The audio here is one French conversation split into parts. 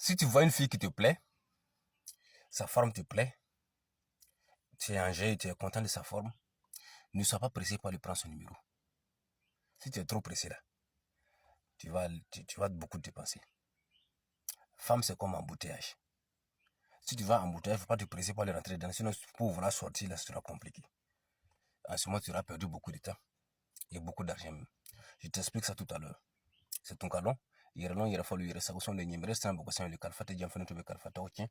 Si tu vois une fille qui te plaît, sa forme te plaît, tu es en jeu, tu es content de sa forme, ne sois pas pressé pour lui prendre son numéro. Si tu es trop pressé là, tu vas beaucoup dépenser. Femme, c'est comme embouteillage. Si tu vas en embouteillage, il ne faut pas te presser pour aller rentrer dedans. Sinon, pour vouloir sortir, là, ce sera compliqué. En ce moment, tu auras perdu beaucoup de temps et beaucoup d'argent même. Je t'explique ça tout à l'heure. C'est ton calon. Yɛrɛlɔn yɛrɛ fɔlɔ yɛrɛ sago sɔn de ɲɛmɛrɛ san bɔgɔ san le kalifa tɛ janfana to be kalifa tɔgɔ tiɲɛ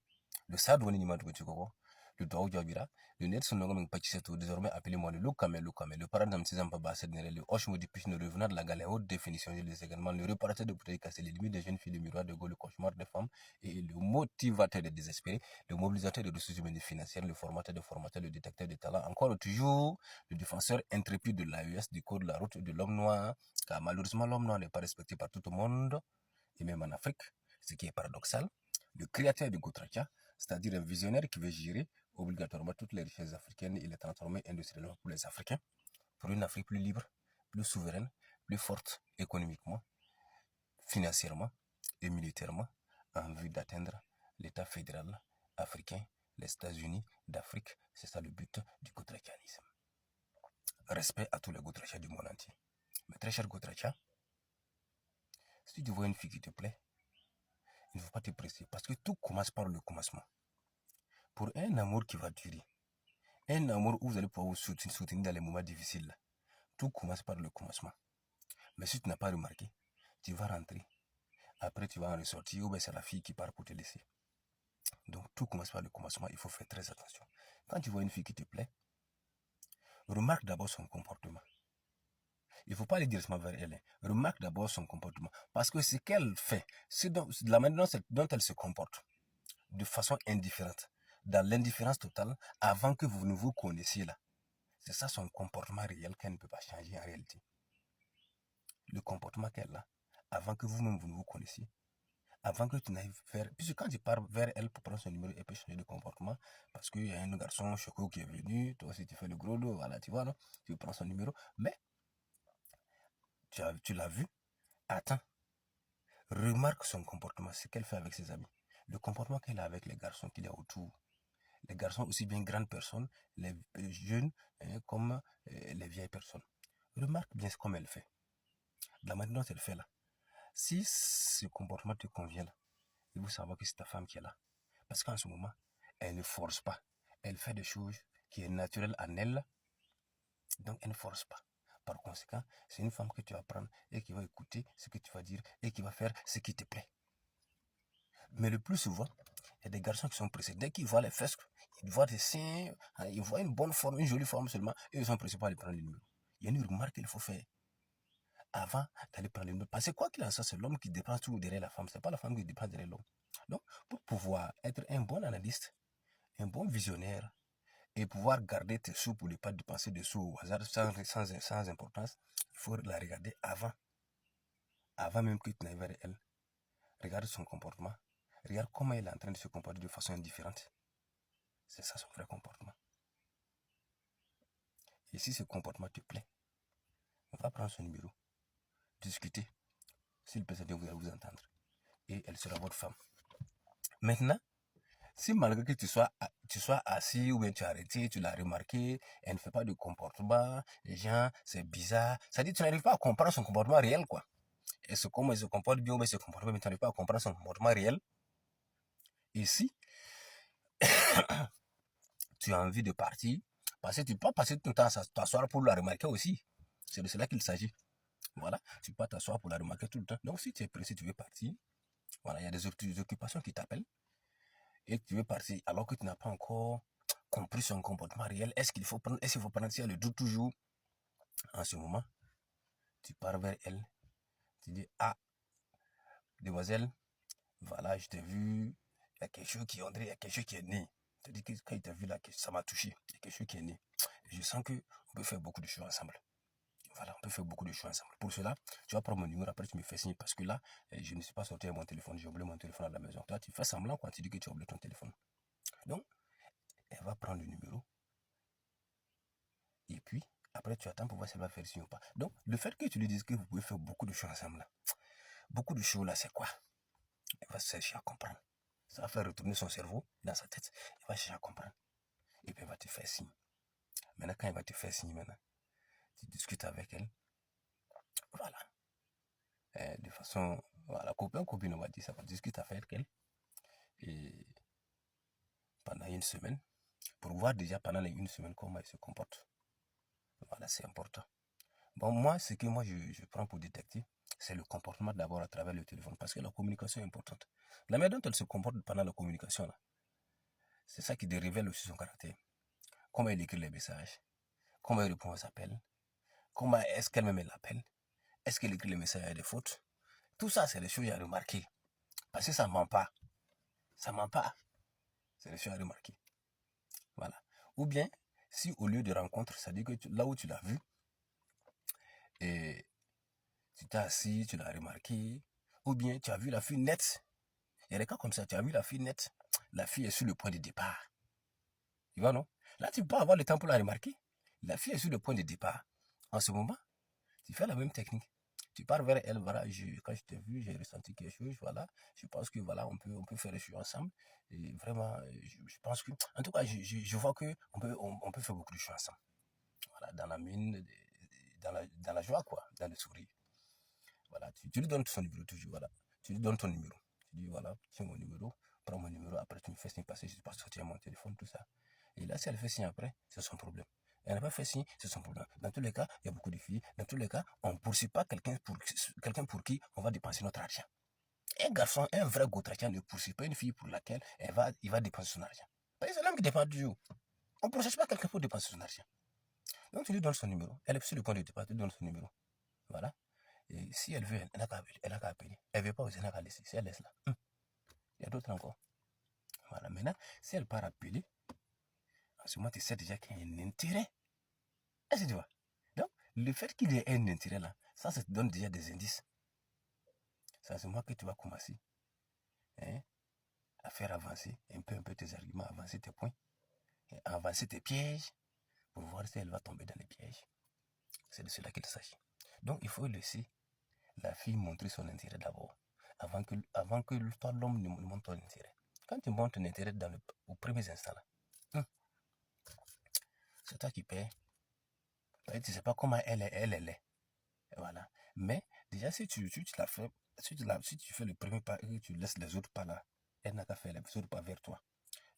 le sa dɔɔni ɲuman dugu cogo le dugawu jabira le net son nɔgɔ min pacise to désormais appelez-moi le Lucamé le parent d'amtisam pas basé de le hoche modification de revenant de la galère haute définition les également le réparateur de bouteilles cassées les limites des jeunes filles le miroir de Gaulle le cauchemar des femmes et le motivateur des désespérés le mobilisateur de ressources humaines et financières le formateur le détecteur de talent encore toujours le défenseur intrépide de l'AES du code de la route de l'homme noir car malheureusement l'homme noir n'est pas respecté par tout le monde et même en Afrique, ce qui est paradoxal, le créateur de Gotracha, c'est-à-dire un visionnaire qui veut gérer obligatoirement toutes les richesses africaines et les transformer industriellement pour les Africains, pour une Afrique plus libre, plus souveraine, plus forte économiquement, financièrement et militairement, en vue d'atteindre l'État fédéral africain, les États-Unis d'Afrique. C'est ça le but du Gotrachanisme. Respect à tous les Gotrachas du monde entier. Mais très cher Gotracha, si tu vois une fille qui te plaît, il ne faut pas te presser parce que tout commence par le commencement. Pour un amour qui va durer, un amour où vous allez pouvoir vous soutenir dans les moments difficiles, tout commence par le commencement. Mais si tu n'as pas remarqué, tu vas rentrer. Après, tu vas en ressortir ou bien c'est la fille qui part pour te laisser. Donc, tout commence par le commencement. Il faut faire très attention. Quand tu vois une fille qui te plaît, remarque d'abord son comportement. Il ne faut pas aller directement vers elle. Remarque d'abord son comportement. Parce que ce qu'elle fait, c'est la manière dont elle se comporte, de façon indifférente, dans l'indifférence totale, avant que vous ne vous connaissiez là. C'est ça son comportement réel qu'elle ne peut pas changer en réalité. Le comportement qu'elle a, avant que vous-même vous ne vous connaissiez, avant que tu n'ailles vers... Puisque quand tu pars vers elle pour prendre son numéro, elle peut changer de comportement, parce qu'il y a un garçon choco qui est venu, toi aussi tu fais le gros lot, voilà, tu vois, non? Tu prends son numéro, mais tu l'as vu, attends, remarque son comportement, ce qu'elle fait avec ses amis, le comportement qu'elle a avec les garçons qu'il y a autour. Les garçons, aussi bien grandes personnes, les jeunes, comme les vieilles personnes. Remarque bien ce comme elle fait. La manière dont elle fait là. Si ce comportement te convient là, il faut savoir que c'est ta femme qui est là. Parce qu'en ce moment, elle ne force pas. Elle fait des choses qui sont naturelles en elle. Donc, elle ne force pas. Par conséquent, c'est une femme que tu vas prendre et qui va écouter ce que tu vas dire et qui va faire ce qui te plaît. Mais le plus souvent, il y a des garçons qui sont pressés. Dès qu'ils voient les fesses, ils voient des seins, ils voient une bonne forme, une jolie forme seulement, et ils sont pressés pour aller prendre le numéro. Il y a une remarque qu'il faut faire avant d'aller prendre le numéro. Parce que quoi qu'il en soit, c'est l'homme qui dépense tout derrière la femme. Ce n'est pas la femme qui dépense derrière l'homme. Donc, pour pouvoir être un bon analyste, un bon visionnaire, et pouvoir garder tes sous pour ne pas dépenser des sous au hasard sans importance, il faut la regarder avant. Avant même que tu n'ailles vers elle. Regarde son comportement. Regarde comment elle est en train de se comporter de façon indifférente. C'est ça son vrai comportement. Et si ce comportement te plaît, on va prendre son numéro, discuter. S'il peut s'aider, vous allez vous entendre. Et elle sera votre femme. Maintenant, si malgré que tu sois assis ou bien tu as arrêté, tu l'as remarqué, elle ne fait pas de comportement, les gens, c'est bizarre. Ça dit que tu n'arrives pas à comprendre son comportement réel, quoi. Et comment elle se comporte bien ou bien se comporte bien, mais tu n'arrives pas à comprendre son comportement réel. Ici, tu as envie de partir, parce que tu ne peux pas passer tout le temps à t'asseoir pour la remarquer aussi. C'est de cela qu'il s'agit. Voilà, tu peux pas t'asseoir pour la remarquer tout le temps. Donc si tu es pressé, tu veux partir, voilà, il y a des occupations qui t'appellent et tu veux partir alors que tu n'as pas encore compris son comportement réel. Est-ce qu'il faut prendre si elle le doute toujours en ce moment, tu pars vers elle, tu dis ah, demoiselle, voilà, je t'ai vu, il y a quelque chose qui il y a quelque chose qui est né. Tu dis que quand il t'a vu là, ça m'a touché, il y a quelque chose qui est né. Et je sens qu'on peut faire beaucoup de choses ensemble. Voilà, on peut faire beaucoup de choses ensemble. Pour cela, tu vas prendre mon numéro, après tu me fais signe parce que là, je ne suis pas sorti avec mon téléphone, j'ai oublié mon téléphone à la maison. Toi, tu fais semblant quand tu dis que tu as oublié ton téléphone. Donc, elle va prendre le numéro et puis, après, tu attends pour voir si elle va faire signe ou pas. Donc, le fait que tu lui dises que vous pouvez faire beaucoup de choses ensemble, là, beaucoup de choses là, c'est quoi? Elle va chercher à comprendre. Ça va faire retourner son cerveau dans sa tête. Elle va chercher à comprendre. Et puis elle va te faire signe. Maintenant, quand elle va te faire signe, maintenant, tu discutes avec elle. Voilà. De façon, voilà, copain, copine, on va dire ça. On discute avec elle. Et pendant une semaine, pour voir déjà pendant les une semaine comment elle se comporte. Voilà, c'est important. Bon, moi, ce que je prends pour détecter, c'est le comportement d'abord à travers le téléphone, parce que la communication est importante. La manière dont elle se comporte pendant la communication, là, c'est ça qui révèle aussi son caractère. Comment elle écrit les messages, comment elle répond aux appels, comment est-ce qu'elle-même l'appelle, est-ce qu'elle écrit les messages avec des fautes. Tout ça, c'est des choses à remarquer. Parce que ça ne ment pas. Ça ne ment pas. C'est des choses à remarquer. Voilà. Ou bien, si au lieu de rencontre, ça dit que là où tu l'as vu, et tu t'es assis, tu l'as remarqué, ou bien tu as vu la fille nette. Il y a des cas comme ça, tu as vu la fille nette, la fille est sur le point de départ. Tu vois, non? Là, tu peux avoir le temps pour la remarquer. La fille est sur le point de départ. En ce moment, tu fais la même technique. Tu pars vers elle, voilà, quand je t'ai vu, j'ai ressenti quelque chose, voilà. Je pense que voilà, on peut faire les choses ensemble. Et vraiment, je pense que, en tout cas, je vois que on peut faire beaucoup de choses ensemble. Voilà, dans la mine, dans la joie, quoi, dans le sourire. Voilà, tu lui donnes son numéro toujours, voilà. Tu lui donnes ton numéro. Tu dis, voilà, tiens mon numéro, prends mon numéro, après tu me fais signe passer, je passe sortir mon téléphone, tout ça. Et là, si elle fait signe après, c'est son problème. Elle n'a pas fait signe, c'est son problème. Dans tous les cas, il y a beaucoup de filles. Dans tous les cas, on ne poursuit pas quelqu'un pour qui on va dépenser notre argent. Un garçon, un vrai gotracien ne poursuit pas une fille pour laquelle il va dépenser son argent. Parce que c'est l'homme qui dépend du jour. On ne poursuit pas quelqu'un pour dépenser son argent. Donc tu lui donnes son numéro. Elle est sur le point de départ, tu lui donnes son numéro. Voilà. Et si elle veut, elle n'a qu'à appeler. Elle ne veut pas aussi, elle n'a qu'à laisser. Si elle laisse là, il y a d'autres encore. Voilà. Maintenant, si elle part appeler, en ce moment, tu sais déjà qu'il y a un intérêt. Est-ce que tu vois? Donc, le fait qu'il y ait un intérêt là, ça te donne déjà des indices. C'est à ce moment que tu vas commencer à faire avancer un peu tes arguments, avancer tes points, avancer tes pièges, pour voir si elle va tomber dans les pièges. C'est de cela qu'il s'agit. Donc, il faut laisser la fille montrer son intérêt d'abord, avant que toi, l'homme, ne montre ton intérêt. Quand tu montres ton intérêt aux premiers instants, là, c'est toi qui paies. Tu ne sais pas comment elle est. Voilà. Mais déjà, si tu la fais, si tu fais le premier pas et que tu laisses les autres pas là, elle n'a qu'à faire les autres pas vers toi.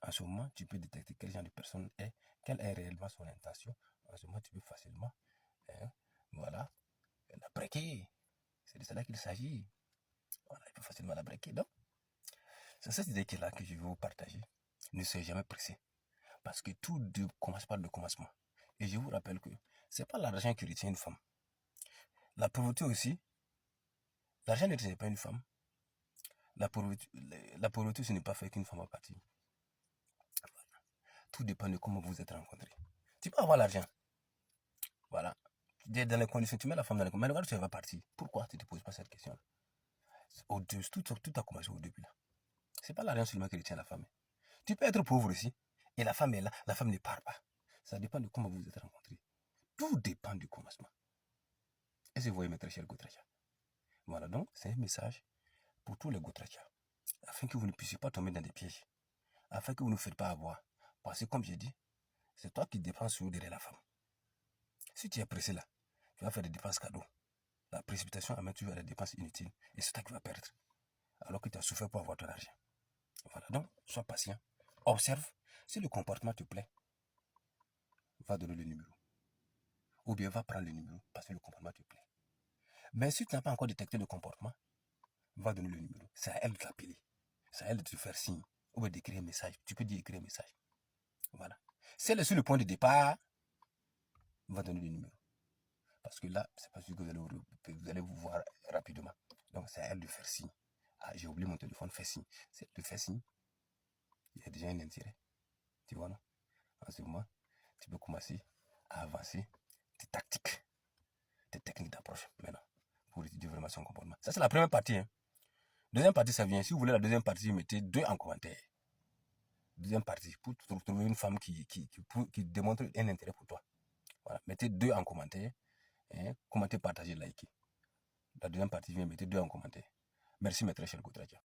En ce moment, tu peux détecter quel genre de personne est, quelle est réellement son intention. En ce moment, tu peux facilement, voilà, la breaker. C'est de cela qu'il s'agit. Voilà, il peut facilement la breaker. Donc, c'est cette idée-là que je vais vous partager. Ne soyez jamais pressé. Parce que tout commence par le commencement. Et je vous rappelle que ce n'est pas l'argent qui retient une femme. La pauvreté aussi, l'argent ne retient pas une femme. La pauvreté, ce n'est pas fait qu'une femme va partir. Voilà. Tout dépend de comment vous êtes rencontrés. Tu peux avoir l'argent. Voilà. Dans les conditions, tu mets la femme dans les conditions. Mais regarde, tu vas partir. Pourquoi tu ne te poses pas cette question? Tout a commencé au début là. Ce n'est pas l'argent seulement qui retient la femme. Tu peux être pauvre aussi. Et la femme est là. La femme ne part pas. Ça dépend de comment vous êtes rencontrés. Tout dépend du commencement. Est-ce que vous voyez mes très chers Gotracha? Voilà, donc c'est un message pour tous les Gotracha. Afin que vous ne puissiez pas tomber dans des pièges. Afin que vous ne vous faites pas avoir. Parce que comme j'ai dit, c'est toi qui dépenses sur derrière la femme. Si tu es pressé là, tu vas faire des dépenses cadeaux. La précipitation amène toujours à des dépenses inutiles. Et c'est toi qui vas perdre. Alors que tu as souffert pour avoir ton argent. Voilà, donc sois patient. Observe. Si le comportement te plaît, va donner le numéro. Ou bien va prendre le numéro parce que le comportement te plaît. Mais si tu n'as pas encore détecté le comportement, va donner le numéro. C'est à elle de t'appeler. C'est à elle de te faire signe. Ou bien d'écrire un message. Tu peux dire écrire un message. Voilà. Si elle est sur le point de départ, va donner le numéro. Parce que là, c'est pas sûr que vous allez vous voir rapidement. Donc, c'est à elle de faire signe. Ah, j'ai oublié mon téléphone, fais signe. Si elle te fait signe, il y a déjà un intérêt. Tu vois, non? En ce moment, tu peux commencer à avancer tes tactiques, tes techniques d'approche maintenant pour étudier vraiment son comportement. Ça, c'est la première partie. Deuxième partie, ça vient. Si vous voulez la deuxième partie, mettez 2 en commentaire. Deuxième partie, pour trouver une femme qui démontre un intérêt pour toi. Voilà. Mettez 2 en commentaire. Commentez, partagez, likez. La deuxième partie vient, mettez 2 en commentaire. Merci, mes très chers Gotracha.